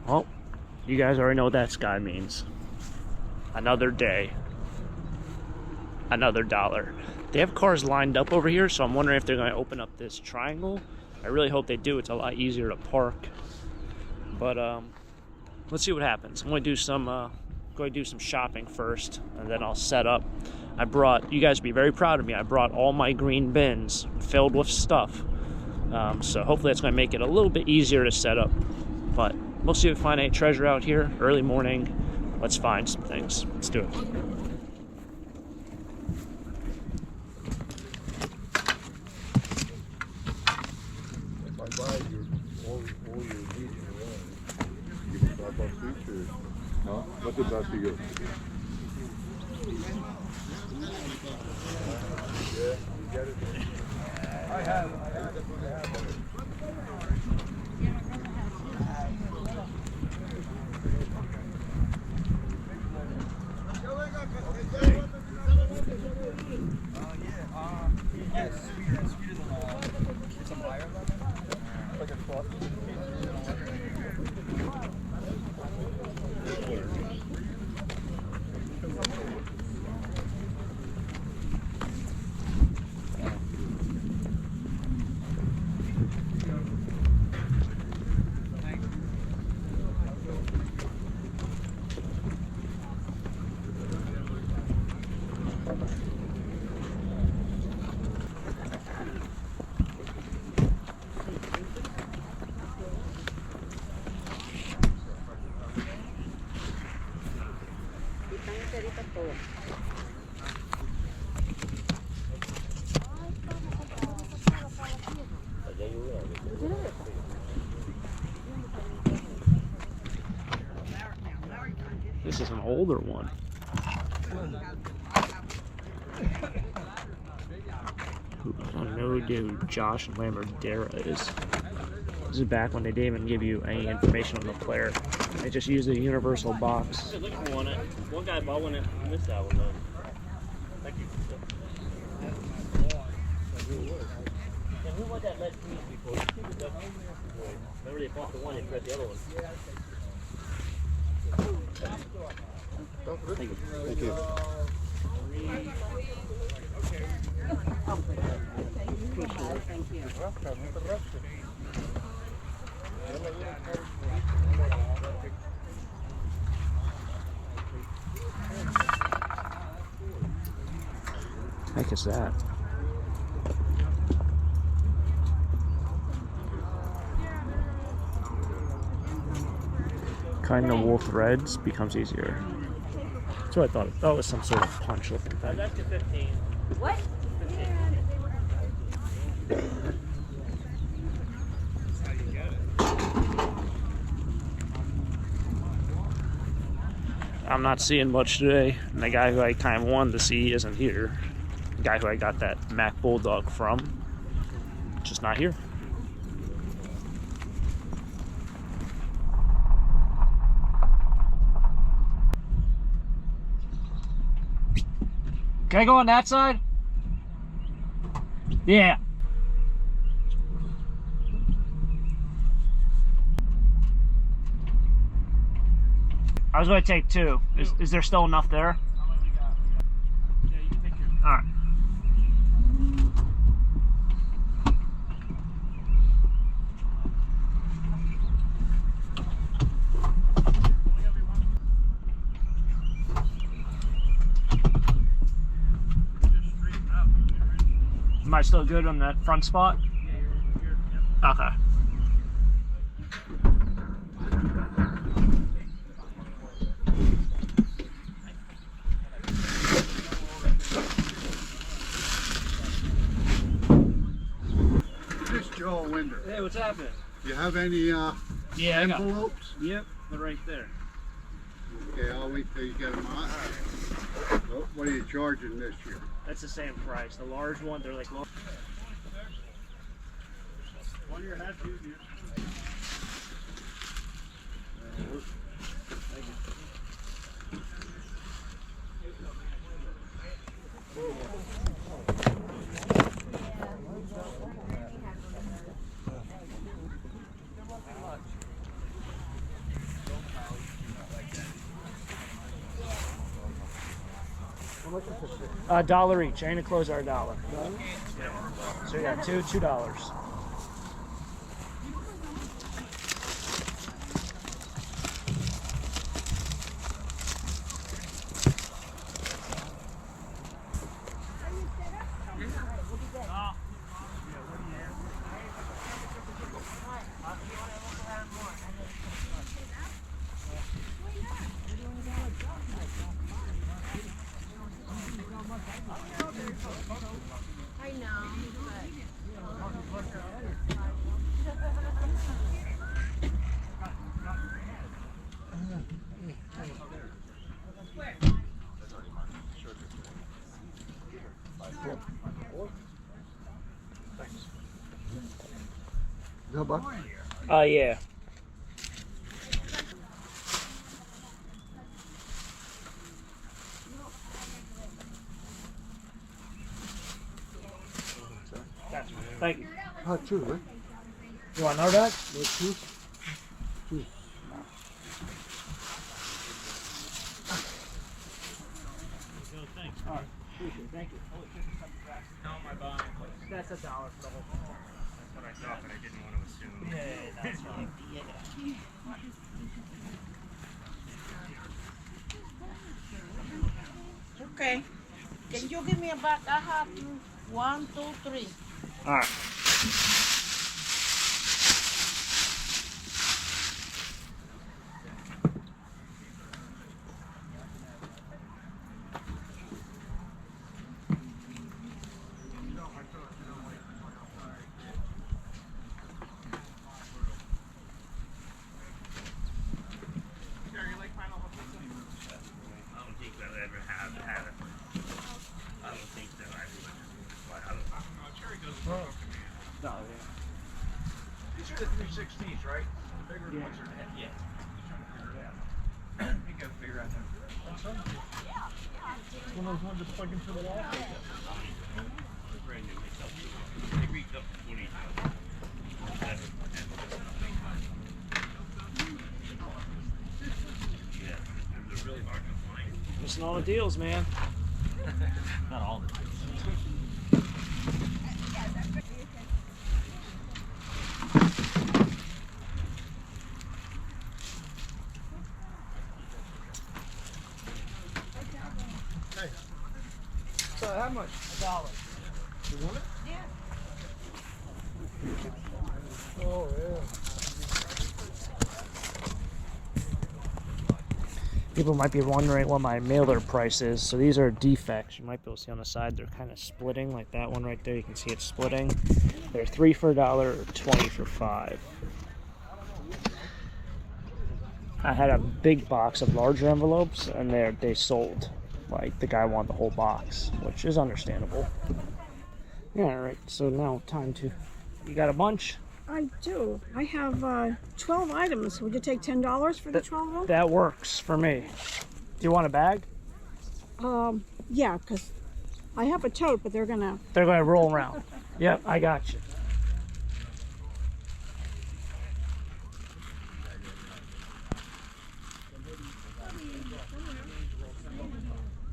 Well, you guys already know what that sky means. Another day. Another dollar. They have cars lined up over here, so I'm wondering if they're going to open up this triangle. I really hope they do. It's a lot easier to park. But let's see what happens. I'm going to do some shopping first, and then I'll set up. I brought, you guys be very proud of me, I brought all my green bins filled with stuff. So hopefully that's going to make it a little bit easier to set up. But we'll see if we find any treasure out here. Early morning. Let's find some things. Let's do it. If I buy all your meat in one, you can buy about each or? Huh? What's the best for you? Yeah, you get it. I have it. This is an older one. I don't know who Josh Lamerdera is. This is back when they didn't even give you any information on the player. They just used the universal box. One guy bought one and missed that one though. Thank you. And who bought that lead piece before? Remember they bought the one and tried the other one. Thank you. Thank you. Heck is that? Kind of wool threads becomes easier. That's what I thought. That was some sort of punch looking thing. That's to 15. What? 15. I'm not seeing much today, and the guy who I kind of wanted to see isn't here. The guy who I got that Mac Bulldog from, just not here. Can I go on that side? Yeah. I was going to take two. Is there still enough there? Yeah, you can take your. All right. Am I still good on that front spot? Yeah, you're yep. Okay. Joe Winder. Hey, what's happening? You have any Yeah, I got. envelopes? Yep, they're right there. Okay, I'll wait till you get them out. What are you charging this year? That's the same price. The large one, they're like. One of your hats, dude. $1 each. Any clothes are $1. So you got $2. I know, No, but Yeah. Thank you. hot too, right? You want to know that? No juice? Juice. All right. Thank you. That's $1 for the whole thing. That's what I thought, but I didn't want to assume. Yeah, that's fine. okay. Can you give me a bag? I have 1, 2, 3. All right. I don't think I'll ever have had it. I don't think that I would. But I don't know. No, These are the 316s, right? The bigger ones are the Yeah. You gotta figure out that. One of those ones that's plugged into the wall? Brand new. They reach up to 20. Yeah. They're really hard to find. missing all the deals, man. Not all the time. So how much? $1. You want it? Yeah. Oh, yeah. People might be wondering what my mailer price is. So these are defects. You might be able to see on the side, they're kind of splitting, like that one right there. You can see it splitting. They're 3 for $1 or 20 for $5. I had a big box of larger envelopes, and they sold. Like, the guy wanted the whole box, which is understandable. Yeah, all right. So now time to. You got a bunch? I do. I have 12 items. Would you take $10 for the 12 of them? That works for me. Do you want a bag? Yeah, because I have a tote, but they're gonna. They're going to roll around. Yep, I got you.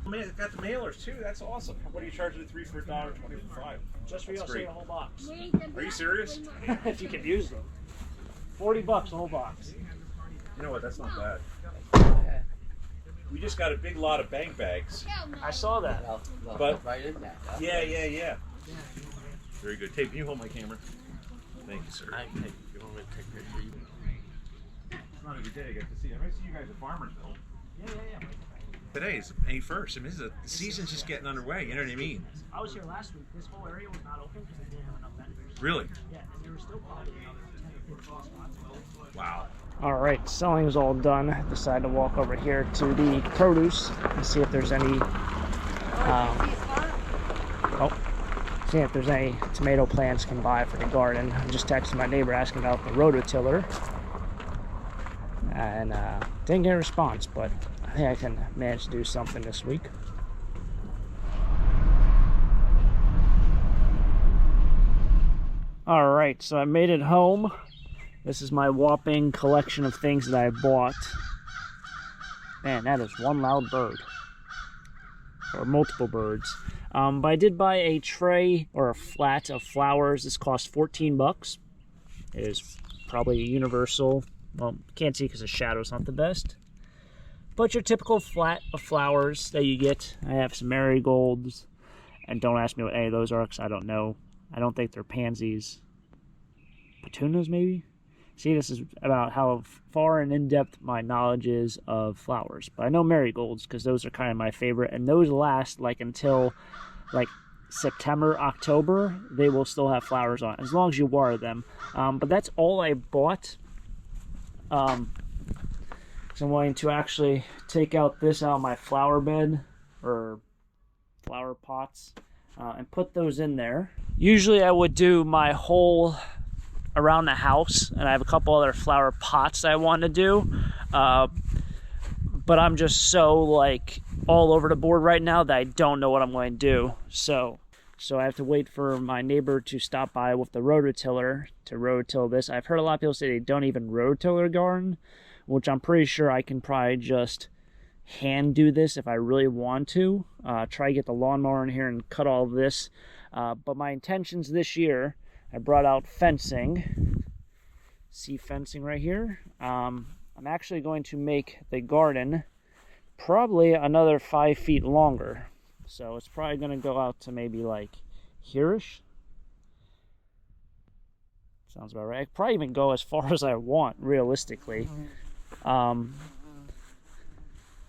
Man, it's got the mailers too. That's awesome. What are you charging the 3 for $1, 20 for $5? Just for you, I'll That's send you great. a whole box. Are you serious? If you can use them. $40 a whole box. You know what? That's not bad. We just got a big lot of bank bags. I saw that. But yeah. Very good. Tape, can you hold my camera? Thank you, sir. You want me to take a picture? It's not every day I get to see. I might see you guys at Farmersville. Yeah. Today is May 1st. I mean, the season's just getting underway. You know what I mean? I was here last week. This whole area was not open because they didn't have enough vendors. Really? Yeah, and there were still probably another 10 or 15 spots. Wow. All right, selling's all done. Decided to walk over here to the produce and see if there's any. See if there's any tomato plants can buy for the garden. I just texted my neighbor asking about the rototiller, and didn't get a response, but I think I can manage to do something this week. All right, so I made it home. This is my whopping collection of things that I bought. Man, that is one loud bird. or multiple birds. But I did buy a tray or a flat of flowers. This cost 14 bucks. It is probably universal. Well, can't see because the shadow's not the best. But your typical flat of flowers that you get. I have some marigolds. And don't ask me what any of those are because I don't know. I don't think they're pansies. Petunias, maybe? See, this is about how far and in-depth my knowledge is of flowers. But I know marigolds because those are kind of my favorite. And those last like until like September, October. They will still have flowers on as long as you water them. But that's all I bought. So I'm going to actually take out this out of my flower bed or flower pots and put those in there. Usually I would do my whole around the house, and I have a couple other flower pots that I want to do, but I'm just so like all over the board right now that I don't know what I'm going to do. So I have to wait for my neighbor to stop by with the rototiller to rototill this. I've heard a lot of people say they don't even rototill their garden, which I'm pretty sure I can probably just hand do this if I really want to. Try to get the lawnmower in here and cut all of this. But my intentions this year, I brought out fencing. See fencing right here? I'm actually going to make the garden probably another 5 feet longer. So it's probably going to go out to maybe like here-ish. Sounds about right. I could probably even go as far as I want, realistically.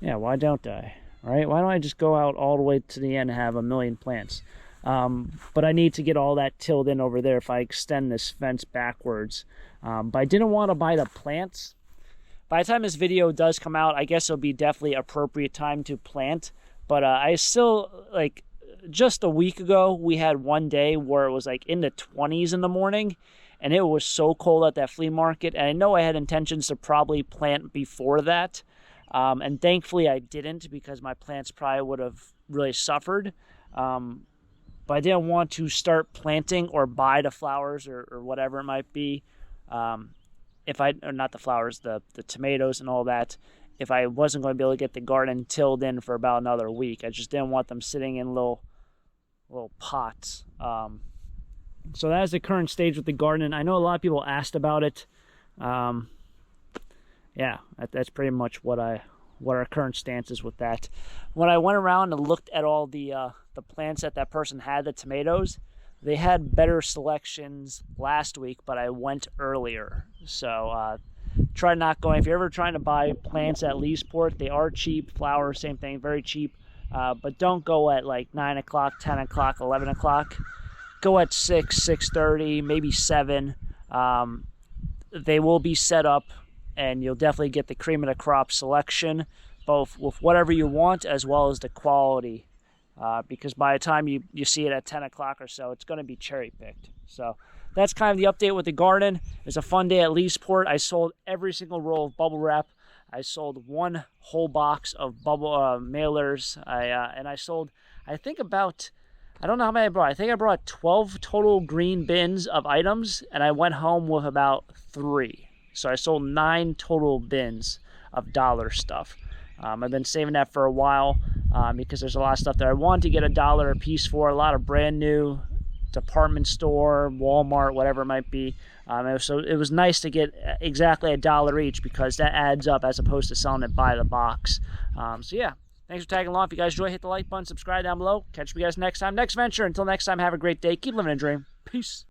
Yeah, why don't I? Right? Why don't I just go out all the way to the end and have a million plants? But I need to get all that tilled in over there if I extend this fence backwards. But I didn't want to buy the plants. By the time this video does come out, I guess it'll be definitely appropriate time to plant. But I still, like, just a week ago, we had one day where it was like in the 20s in the morning. And it was so cold at that flea market. And I know I had intentions to probably plant before that. And thankfully I didn't, because my plants probably would have really suffered. But I didn't want to start planting or buy the flowers or whatever it might be. Or not the flowers, the tomatoes and all that, if I wasn't going to be able to get the garden tilled in for about another week. I just didn't want them sitting in little pots. So that is the current stage with the garden. I know a lot of people asked about it. Yeah, that's pretty much what our current stance is with that. When I went around and looked at all the plants that person had, the tomatoes, they had better selections last week, but I went earlier. So try not going. If you're ever trying to buy plants at Leesport, they are cheap. Flowers, same thing, very cheap. But don't go at like 9 o'clock, 10 o'clock, 11 o'clock. Go at 6, 6:30, maybe 7. They will be set up, and you'll definitely get the cream of the crop selection, both with whatever you want as well as the quality. Because by the time you see it at 10 o'clock or so, it's going to be cherry picked. So that's kind of the update with the garden. It's a fun day at Leesport. I sold every single roll of bubble wrap. I sold one whole box of bubble mailers. And I sold, I think about, I don't know how many I brought. I think I brought 12 total green bins of items, and I went home with about 3. So I sold 9 total bins of dollar stuff. I've been saving that for a while because there's a lot of stuff that I want to get $1 a piece for. A lot of brand new department store, Walmart, whatever it might be. So it was nice to get exactly $1 each, because that adds up as opposed to selling it by the box. So yeah, thanks for tagging along. If you guys enjoy, hit the like button, subscribe down below. Catch you guys next time, next venture. Until next time, have a great day. Keep living a dream. Peace.